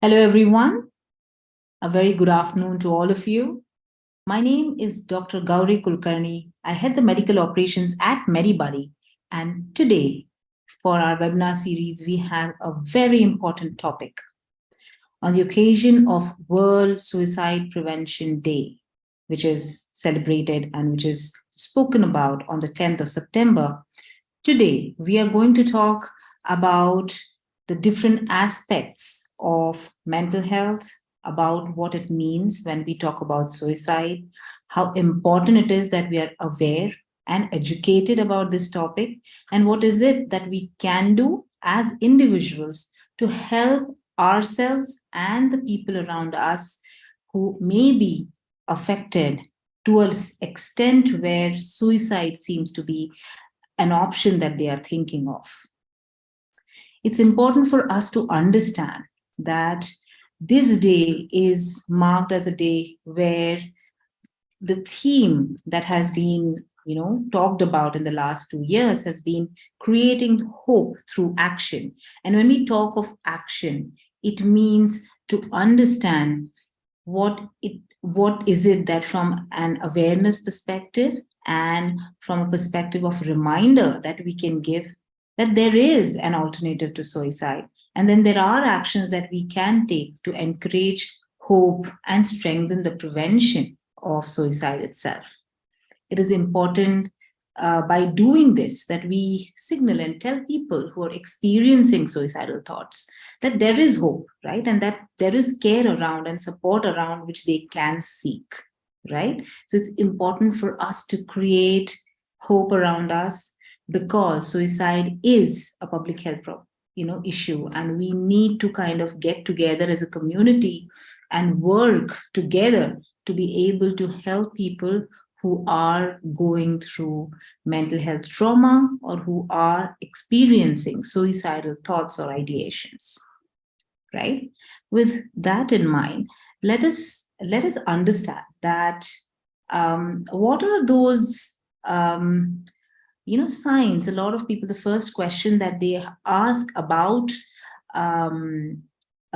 Hello, everyone. A very good afternoon to all of you. My name is Dr. Gauri Kulkarni. I head the medical operations at MediBuddy. And today, for our webinar series, we have a very important topic on the occasion of World Suicide Prevention Day, which is celebrated and which is spoken about on the 10th of September. Today, we are going to talk about the different aspects of mental health, about what it means when we talk about suicide, how important it is that we are aware and educated about this topic, and what is it that we can do as individuals to help ourselves and the people around us who may be affected to an extent where suicide seems to be an option that they are thinking of. It's important for us to understand that this day is marked as a day where the theme that has been talked about in the last 2 years has been creating hope through action. And when we talk of action, it means to understand what is it that from an awareness perspective and from a perspective of reminder that we can give that there is an alternative to suicide. And then there are actions that we can take to encourage hope and strengthen the prevention of suicide itself. It is important by doing this that we signal and tell people who are experiencing suicidal thoughts that there is hope, right? And that there is care around and support around which they can seek, right? So it's important for us to create hope around us because suicide is a public health problem, issue, and we need to kind of get together as a community and work together to be able to help people who are going through mental health trauma or who are experiencing suicidal thoughts or ideations, right? With that in mind, let us understand that what are those signs. A lot of people, the first question that they ask about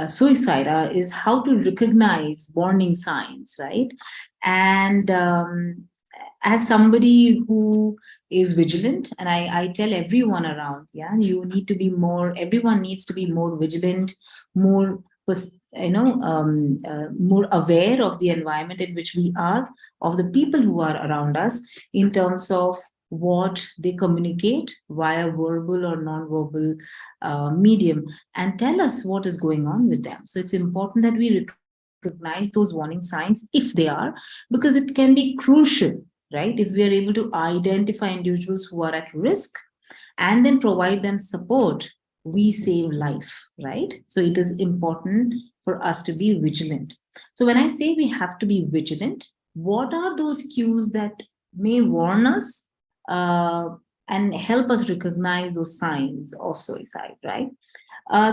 suicide is how to recognize warning signs, right? And as somebody who is vigilant, and I tell everyone around, you need to be everyone needs to be more vigilant, more more aware of the environment in which we are, of the people who are around us, in terms of what they communicate via verbal or non-verbal medium, and tell us what is going on with them. So it's important that we recognize those warning signs if they are, because it can be crucial, right? If we are able to identify individuals who are at risk and then provide them support, we save life, right? So it is important for us to be vigilant. So when I say we have to be vigilant, what are those cues that may warn us and help us recognize those signs of suicide, right?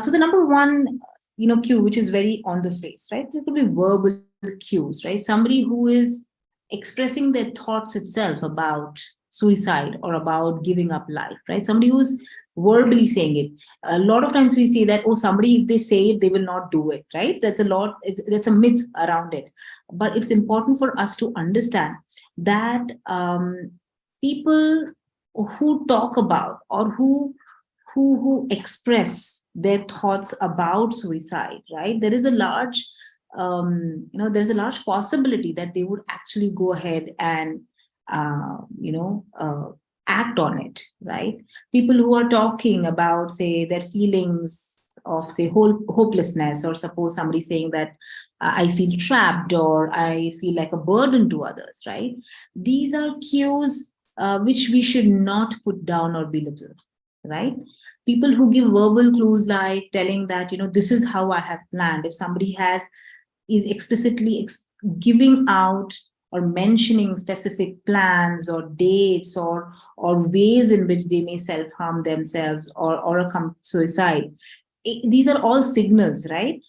So the number one, cue, which is very on the face, right? So it could be verbal cues, right? Somebody who is expressing their thoughts itself about suicide or about giving up life, right? Somebody who's verbally saying it. A lot of times we see that, somebody, if they say it, they will not do it, right? That's a myth around it. But it's important for us to understand that people who talk about or who express their thoughts about suicide, right? There is a large there's a large possibility that they would actually go ahead and act on it, right? People who are talking about, say, their feelings of, say, hopelessness, or suppose somebody saying that I feel trapped or I feel like a burden to others, right? These are cues which we should not put down or belittle, right? People who give verbal clues, like telling that, this is how I have planned. If somebody is explicitly giving out or mentioning specific plans or dates or ways in which they may self-harm themselves or suicide, these are all signals, right?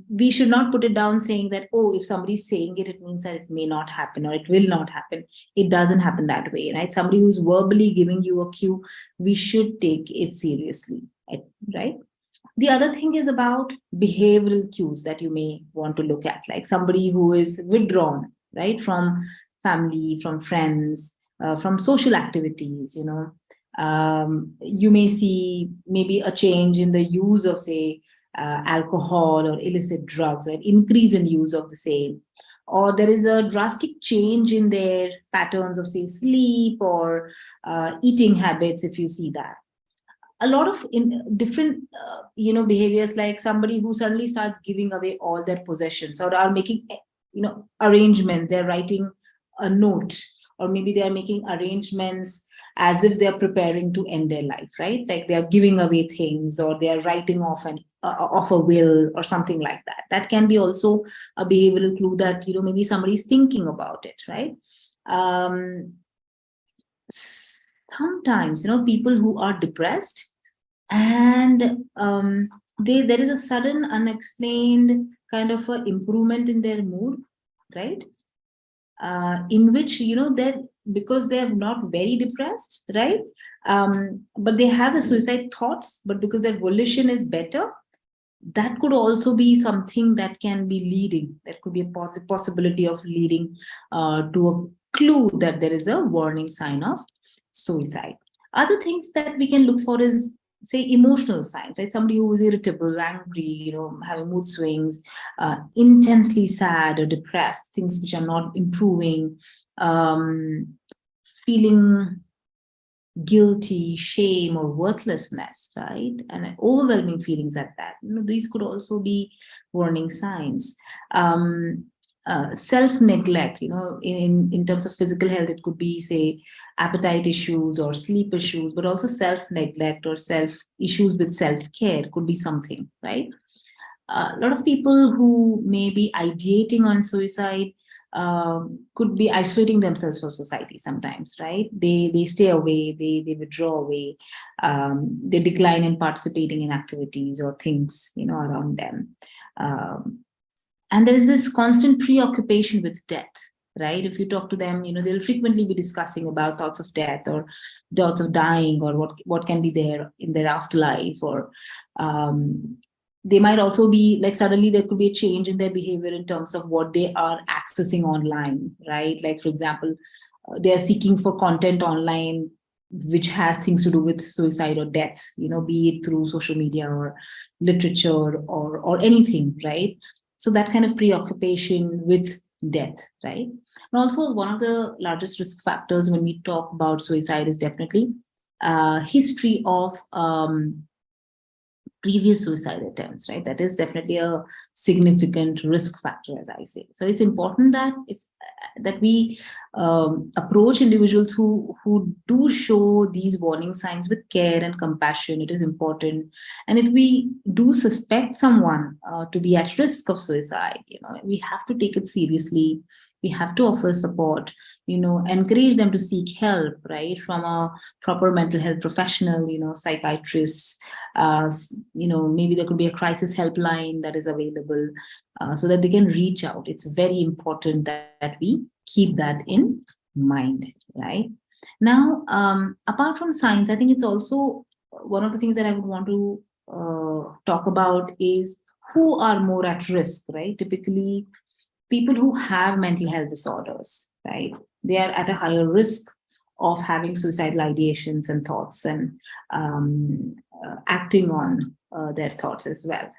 We should not put it down saying that, if somebody's saying it, it means that it may not happen or it will not happen. It doesn't happen that way, right? Somebody who's verbally giving you a cue, we should take it seriously, right? The other thing is about behavioral cues that you may want to look at, like somebody who is withdrawn, right, from family, from friends, from social activities. You may see maybe a change in the use of, say, alcohol or illicit drugs, right? Increase in use of the same, or there is a drastic change in their patterns of, say, sleep or eating habits. If you see that, a lot of different behaviors, like somebody who suddenly starts giving away all their possessions, or are making arrangement, they're writing a note, or maybe they are making arrangements as if they're preparing to end their life, right? Like they are giving away things, or they are writing off an off a will or something like that. That can be also a behavioral clue that maybe somebody's thinking about it, right? um, Sometimes people who are depressed, and there is a sudden unexplained kind of a improvement in their mood, right? In which they're, because they are not very depressed, right? But they have the suicide thoughts, but because their volition is better, that could also be something that can be leading, that could be a possibility of leading to a clue that there is a warning sign of suicide. Other things that we can look for is, say, emotional signs, right? Somebody who is irritable, angry, having mood swings, intensely sad or depressed, things which are not improving, feeling guilty, shame, or worthlessness, right? And overwhelming feelings at that. These could also be warning signs. Self-neglect, in terms of physical health, it could be, say, appetite issues or sleep issues, but also self-neglect or self issues with self-care could be something, right? A lot of people who may be ideating on suicide could be isolating themselves from society sometimes, right? They stay away, they withdraw away, they decline in participating in activities or things around them. And there is this constant preoccupation with death, right? If you talk to them, they'll frequently be discussing about thoughts of death, or thoughts of dying, or what can be there in their afterlife, or they might also be like, suddenly there could be a change in their behavior in terms of what they are accessing online, right? Like, for example, they are seeking for content online which has things to do with suicide or death, be it through social media or literature or anything, right? So that kind of preoccupation with death, right? And also, one of the largest risk factors when we talk about suicide is definitely history of previous suicide attempts, right? That is definitely a significant risk factor, as I say. So it's important that we approach individuals who do show these warning signs with care and compassion. It is important. And if we do suspect someone to be at risk of suicide, we have to take it seriously. We have to offer support, encourage them to seek help, right, from a proper mental health professional, psychiatrists. Maybe there could be a crisis helpline that is available, so that they can reach out. It's very important that we keep that in mind, right? Now, apart from science, I think it's also one of the things that I would want to talk about is who are more at risk, right? Typically, people who have mental health disorders, right? They are at a higher risk of having suicidal ideations and thoughts, and acting on their thoughts as well.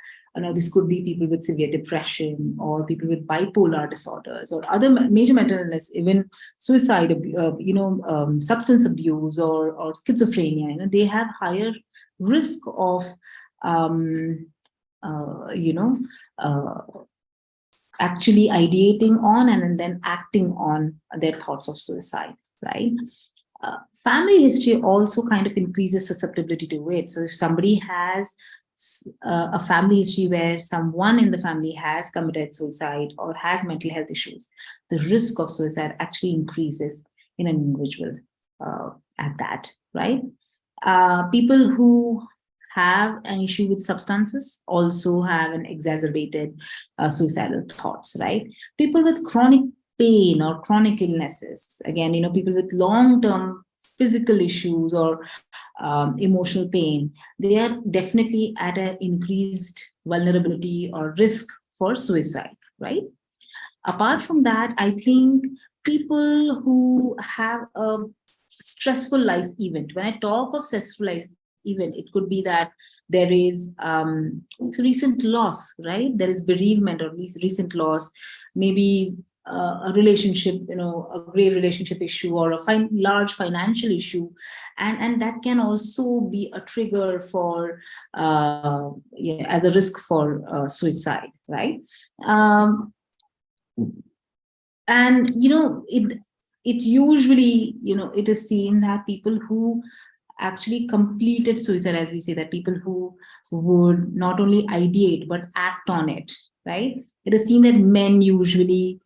This could be people with severe depression, or people with bipolar disorders, or other major mental illness, even suicide, substance abuse, or schizophrenia. They have higher risk of, actually ideating on and then acting on their thoughts of suicide, right? Family history also kind of increases susceptibility to it. So if somebody has a family history where someone in the family has committed suicide or has mental health issues, the risk of suicide actually increases in an individual at that, right? People who have an issue with substances also have an exacerbated suicidal thoughts, right? People with chronic pain or chronic illnesses, again, people with long-term physical issues or emotional pain, they are definitely at an increased vulnerability or risk for suicide, right? Apart from that, I think people who have a stressful life event, when I talk of stressful life event, it could be that there is recent loss, right? There is bereavement or recent loss, maybe a relationship, a grave relationship issue or a large financial issue, and that can also be a trigger for yeah, as a risk for suicide, right? um, and it usually, it is seen that people who actually completed suicide, as we say, that people who would not only ideate but act on it, right? It is seen that men usually,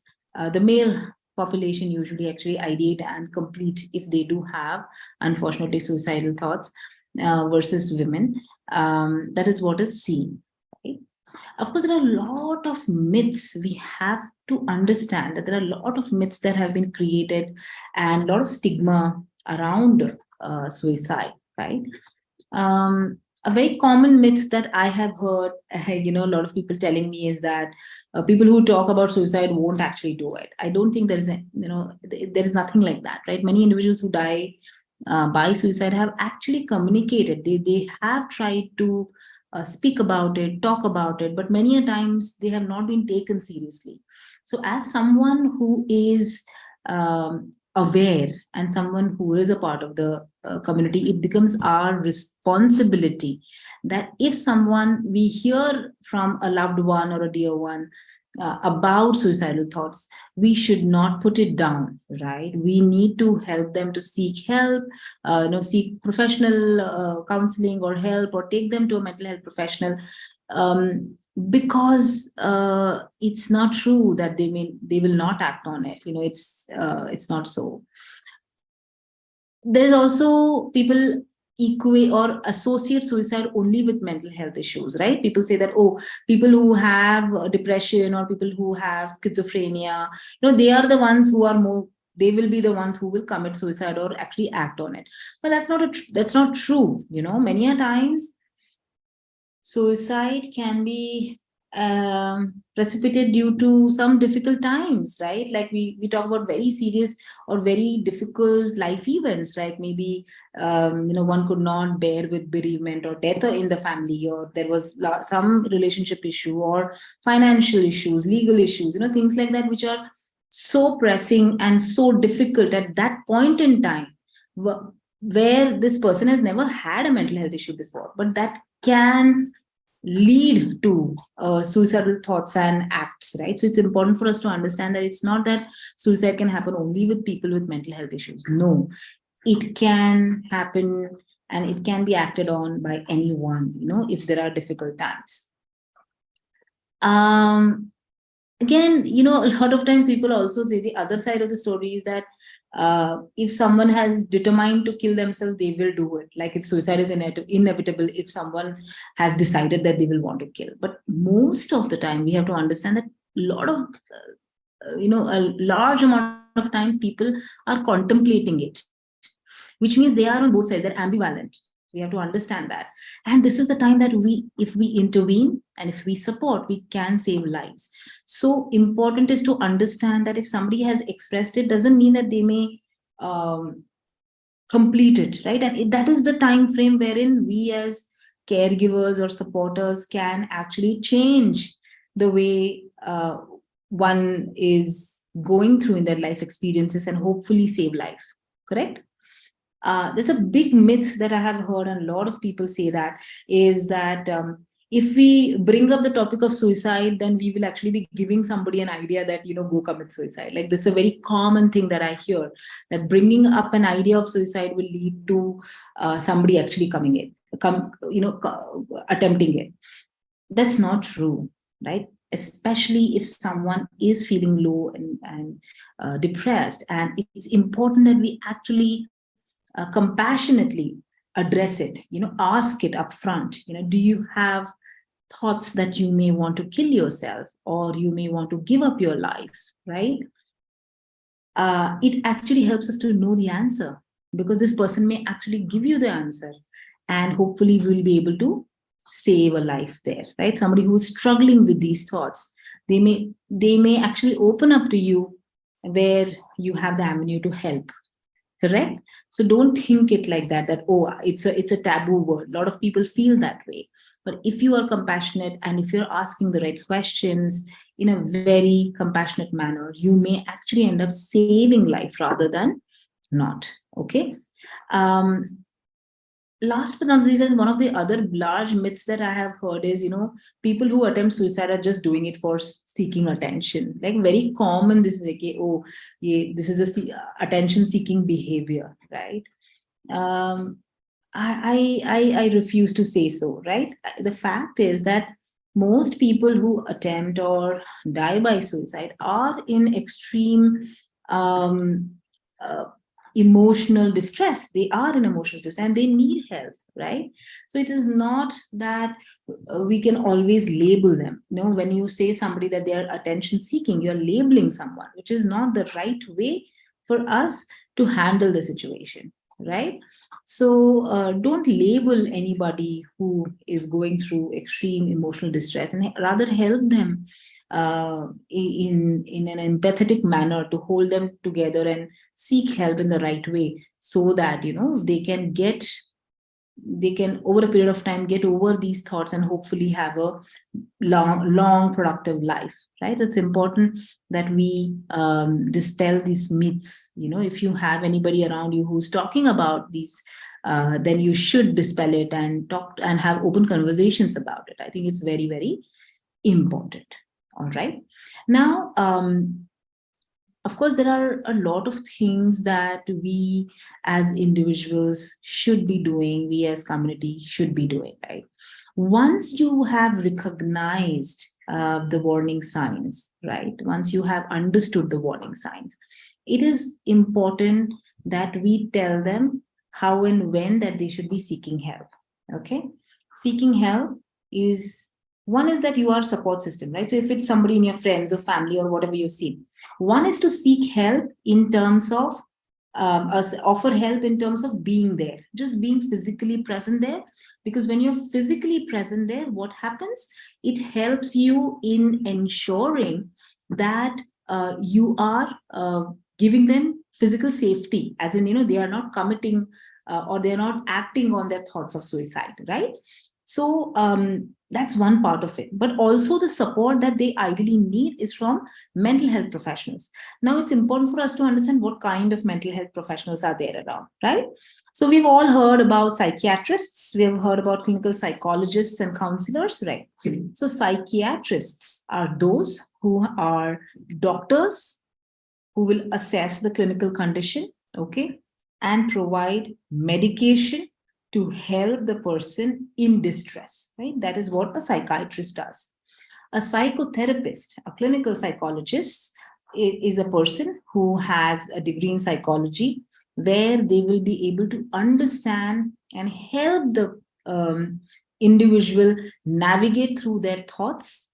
the male population usually actually ideate and complete if they do have, unfortunately, suicidal thoughts, versus women. That is what is seen, right? Of course, there are a lot of myths. We have to understand that there are a lot of myths that have been created and a lot of stigma around suicide, right? A very common myth that I have heard, a lot of people telling me is that people who talk about suicide won't actually do it. I don't think there is, there is nothing like that, right? Many individuals who die by suicide have actually communicated. They have tried to speak about it, talk about it, but many a times they have not been taken seriously. So, as someone who is aware and someone who is a part of the community, it becomes our responsibility that if someone we hear from a loved one or a dear one about suicidal thoughts, we should not put it down, right? We need to help them to seek help, seek professional counseling or help, or take them to a mental health professional, because it's not true that they will not act on it. It's not so. There's also people equate or associate suicide only with mental health issues, right? People say that, oh, people who have depression or people who have schizophrenia, they are the ones who are more, they will be the ones who will commit suicide or actually act on it. But that's not true. Many a times suicide can be precipitated due to some difficult times, right? Like we talk about very serious or very difficult life events, like maybe one could not bear with bereavement or death in the family, or there was some relationship issue or financial issues, legal issues, things like that, which are so pressing and so difficult at that point in time, where this person has never had a mental health issue before, but that can lead to suicidal thoughts and acts, right? So it's important for us to understand that it's not that suicide can happen only with people with mental health issues. No, it can happen and it can be acted on by anyone, if there are difficult times. Again, a lot of times people also say the other side of the story is that if someone has determined to kill themselves, they will do it. Like suicide is inevitable if someone has decided that they will want to kill. But most of the time, we have to understand that a large amount of times people are contemplating it, which means they are on both sides. They're ambivalent. We have to understand that. And this is the time that if we intervene and if we support, we can save lives. So important is to understand that if somebody has expressed it, doesn't mean that they may complete it, right? And that is the time frame wherein we as caregivers or supporters can actually change the way one is going through in their life experiences and hopefully save life, correct? There's a big myth that I have heard, and a lot of people say that, is that if we bring up the topic of suicide, then we will actually be giving somebody an idea that, go commit suicide. Like, this is a very common thing that I hear, that bringing up an idea of suicide will lead to somebody actually attempting it. That's not true, right? Especially if someone is feeling low and depressed. And it's important that we actually compassionately address it, ask it up front, do you have thoughts that you may want to kill yourself, or you may want to give up your life, right? It actually helps us to know the answer. because this person may actually give you the answer, and hopefully we will be able to save a life there, right? Somebody who is struggling with these thoughts, they may actually open up to you, where you have the avenue to help. Correct. So don't think it like that, that, oh, it's a taboo word. A lot of people feel that way. But if you are compassionate, and if you're asking the right questions in a very compassionate manner, you may actually end up saving life rather than not. Okay. um Last but not least, and one of the other large myths that I have heard is, people who attempt suicide are just doing it for seeking attention. Like, very common, this is like, oh, yeah, this is a attention seeking behavior, right? um I refuse to say so, right? The fact is that most people who attempt or die by suicide are in extreme um, uh, emotional distress. They are in emotional distress and they need help, right? So it is not that we can always label them. When you say somebody that they are attention seeking, you're labeling someone, which is not the right way for us to handle the situation, right? So don't label anybody who is going through extreme emotional distress, and rather help them in an empathetic manner, to hold them together and seek help in the right way, so that they can over a period of time get over these thoughts and hopefully have a long productive life, right? It's important that we dispel these myths. If you have anybody around you who's talking about these, then you should dispel it and talk and have open conversations about it. I think it's very, very important. All right. Now, of course, there are a lot of things that we as individuals should be doing, we as community should be doing, right? Once you have recognized the warning signs, right? Once you have understood the warning signs, it is important that we tell them how and when that they should be seeking help. Okay. Seeking help is, one is that you are support system, right? So if it's somebody in your friends or family or whatever you've seen, one is to seek help in terms of offer help in terms of being there, just being physically present there. Because when you're physically present there, what happens? It helps you in ensuring that you are giving them physical safety, as in, they are not committing or they're not acting on their thoughts of suicide, right? So that's one part of it. But also the support that they ideally need is from mental health professionals. Now, it's important for us to understand what kind of mental health professionals are there around, right? So we've all heard about psychiatrists, we've heard about clinical psychologists and counselors, right? So psychiatrists are those who are doctors who will assess the clinical condition, okay, and provide medication to help the person in distress, right? That is what a psychiatrist does. A psychotherapist, a clinical psychologist, is a person who has a degree in psychology, where they will be able to understand and help the individual navigate through their thoughts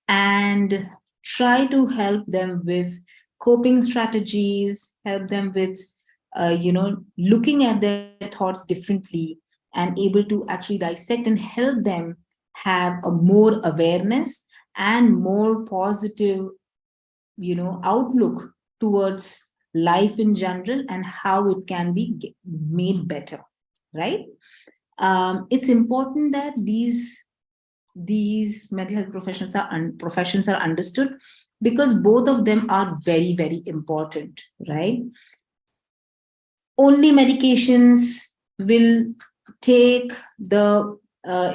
and try to help them with coping strategies, help them with looking at their thoughts differently, and able to actually dissect and help them have a more awareness and more positive outlook towards life in general, and how it can be made better, right? It's important that these mental health professions are understood, because both of them are very, very important, right? Only medications will take the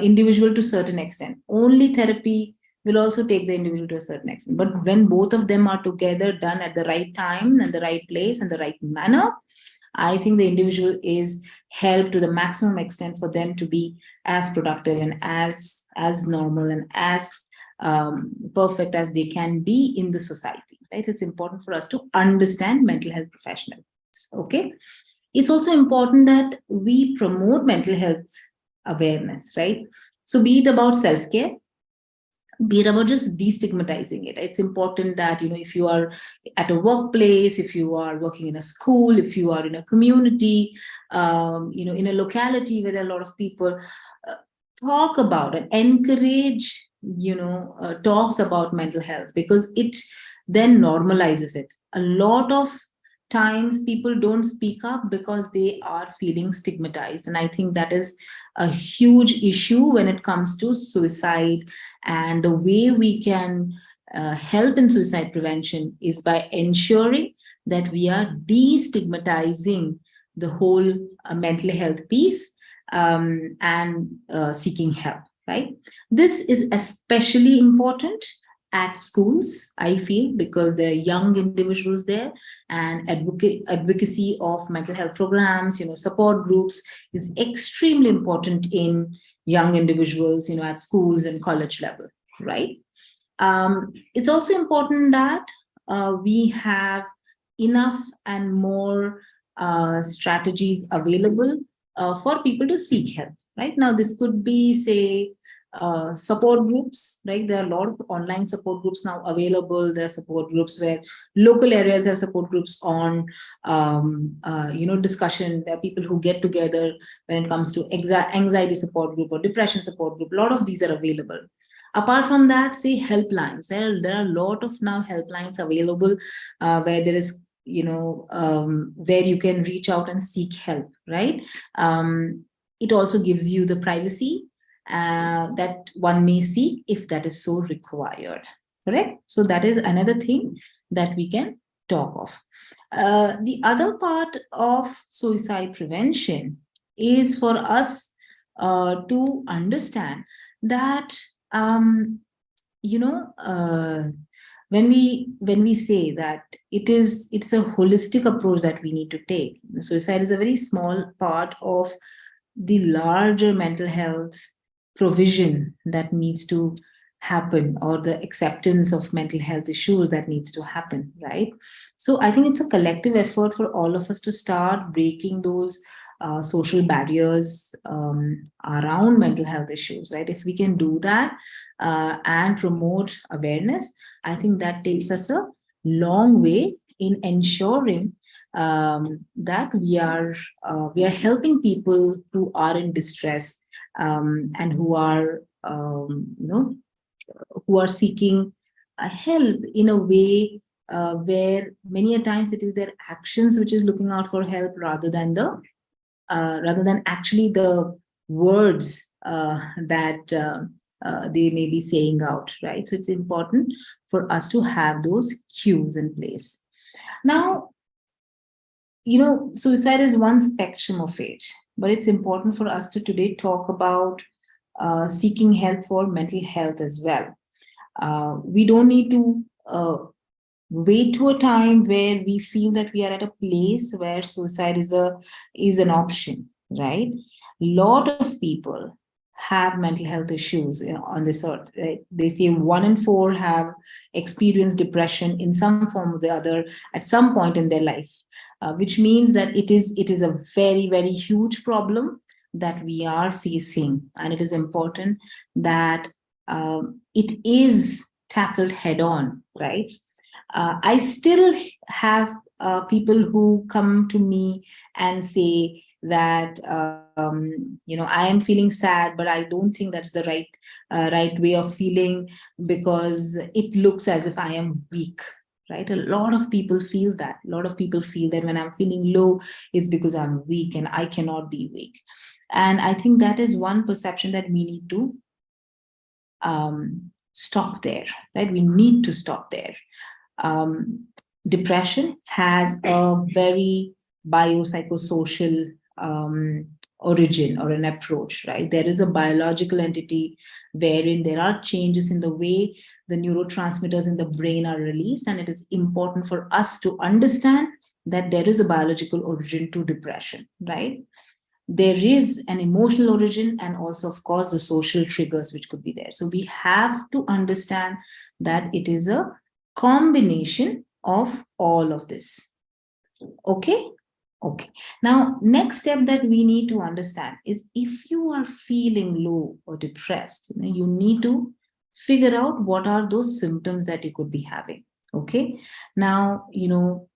individual to a certain extent. Only therapy will also take the individual to a certain extent. But when both of them are together, done at the right time and the right place and the right manner, I think the individual is helped to the maximum extent for them to be as productive and as normal and as perfect as they can be in the society, right? It's important for us to understand mental health professionals, okay? It's also important that we promote mental health awareness, right? So be it about self-care, be it about just destigmatizing it. It's important that, if you are at a workplace, if you are working in a school, if you are in a community, in a locality where there are a lot of people, uh, talk about and encourage, talks about mental health, because it then normalizes it. A lot of times people don't speak up because they are feeling stigmatized. And I think that is a huge issue when it comes to suicide. And the way we can help in suicide prevention is by ensuring that we are destigmatizing the whole mental health piece, and seeking help, right? This is especially important at schools, I feel, because there are young individuals there, and advocacy of mental health programs, support groups is extremely important in young individuals, at schools and college level, right? It's also important that we have enough and more strategies available for people to seek help. Right now, this could be, say, support groups, right? There are a lot of online support groups now available. There are support groups where local areas have support groups on, discussion. There are people who get together when it comes to anxiety support group or depression support group. A lot of these are available. Apart from that, say helplines. There are a lot of now helplines available, where there is, where you can reach out and seek help, right? It also gives you the privacy that one may seek if that is so required. Correct? So that is another thing that we can talk of. The other part of suicide prevention is for us to understand that, you know when we say that it's a holistic approach that we need to take. Suicide is a very small part of the larger mental health provision that needs to happen, or the acceptance of mental health issues that needs to happen, right? So I think it's a collective effort for all of us to start breaking those social barriers around mental health issues, right? If we can do that and promote awareness, I think that takes us a long way in ensuring that we are helping people who are in distress, and who are who are seeking help in a way where many a times it is their actions which is looking out for help, rather than actually the words that they may be saying out, right? So it's important for us to have those cues in place. Now, suicide is one spectrum of it, but it's important for us to today talk about seeking help for mental health as well. We don't need to wait to a time where we feel that we are at a place where suicide is an option, right? Lot of people have mental health issues on this earth, right? They say 1 in 4 have experienced depression in some form or the other at some point in their life, which means that it is a very, very huge problem that we are facing, and it is important that it is tackled head on, right? I still have people who come to me and say that, I am feeling sad, but I don't think that's the right way of feeling, because it looks as if I am weak. Right? A lot of people feel that. A lot of people feel that when I'm feeling low, it's because I'm weak and I cannot be weak. And I think that is one perception that we need to stop there, right? We need to stop there. Depression has a very biopsychosocial origin or an approach, right? There is a biological entity wherein there are changes in the way the neurotransmitters in the brain are released, and it is important for us to understand that there is a biological origin to depression, right? There is an emotional origin, and also, of course, the social triggers which could be there. So we have to understand that it is a combination of all of this. Okay? Okay. Now, next step that we need to understand is, if you are feeling low or depressed, you need to figure out what are those symptoms that you could be having. Okay. Now,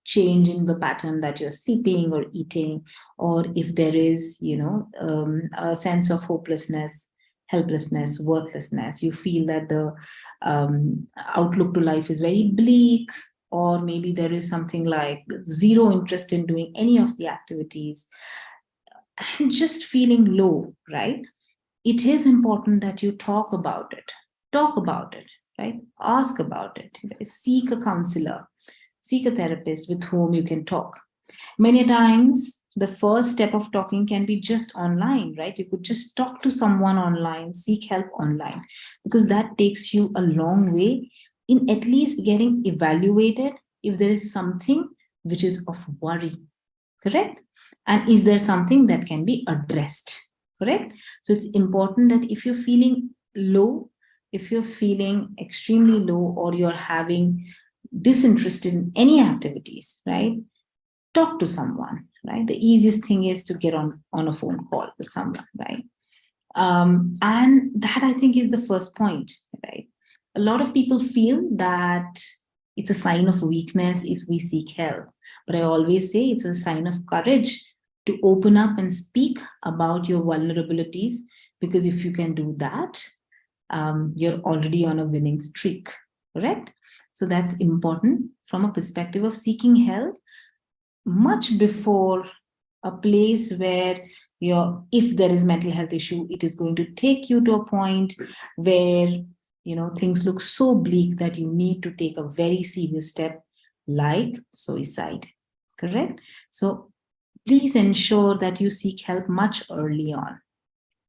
changing the pattern that you're sleeping or eating, or if there is, a sense of hopelessness, helplessness, worthlessness, you feel that the outlook to life is very bleak, or maybe there is something like zero interest in doing any of the activities, and just feeling low, right? It is important that you talk about it. Talk about it, right? Ask about it. Seek a counselor, seek a therapist with whom you can talk. Many times, the first step of talking can be just online, right? You could just talk to someone online, seek help online, because that takes you a long way in at least getting evaluated if there is something which is of worry, correct? And is there something that can be addressed, correct? So it's important that if you're feeling low, if you're feeling extremely low, or you're having disinterest in any activities, right? Talk to someone, right? The easiest thing is to get on a phone call with someone, right? And that, I think, is the first point, right? A lot of people feel that it's a sign of weakness if we seek help. But I always say it's a sign of courage to open up and speak about your vulnerabilities, because if you can do that, you're already on a winning streak, correct? So that's important from a perspective of seeking help much before a place where if there is mental health issue, it is going to take you to a point where things look so bleak that you need to take a very serious step like suicide, correct? So please ensure that you seek help much early on,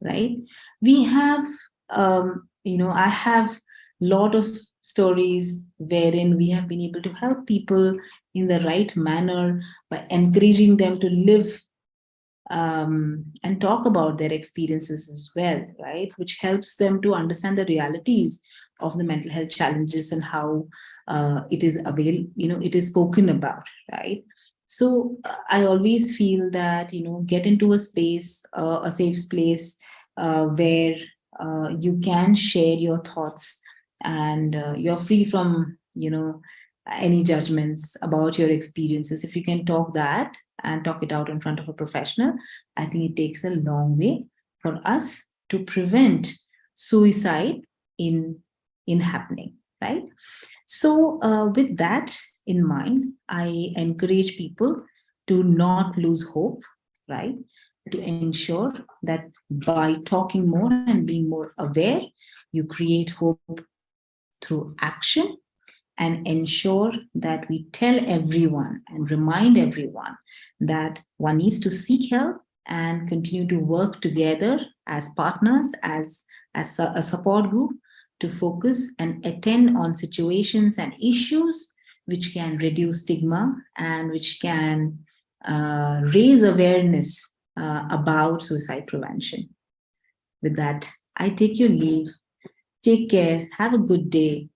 right? We have I have lot of stories wherein we have been able to help people in the right manner by encouraging them to live and talk about their experiences as well, right? Which helps them to understand the realities of the mental health challenges and how it is spoken about, right? So I always feel that, get into a space, a safe place where you can share your thoughts, and you're free from, any judgments about your experiences. If you can talk that and talk it out in front of a professional, I think it takes a long way for us to prevent suicide in happening, right? So with that in mind, I encourage people to not lose hope, right? To ensure that by talking more and being more aware, you create hope through action, and ensure that we tell everyone and remind everyone that one needs to seek help and continue to work together as partners, as a support group, to focus and attend on situations and issues which can reduce stigma and which can raise awareness about suicide prevention. With that, I take your leave. Take care. Have a good day.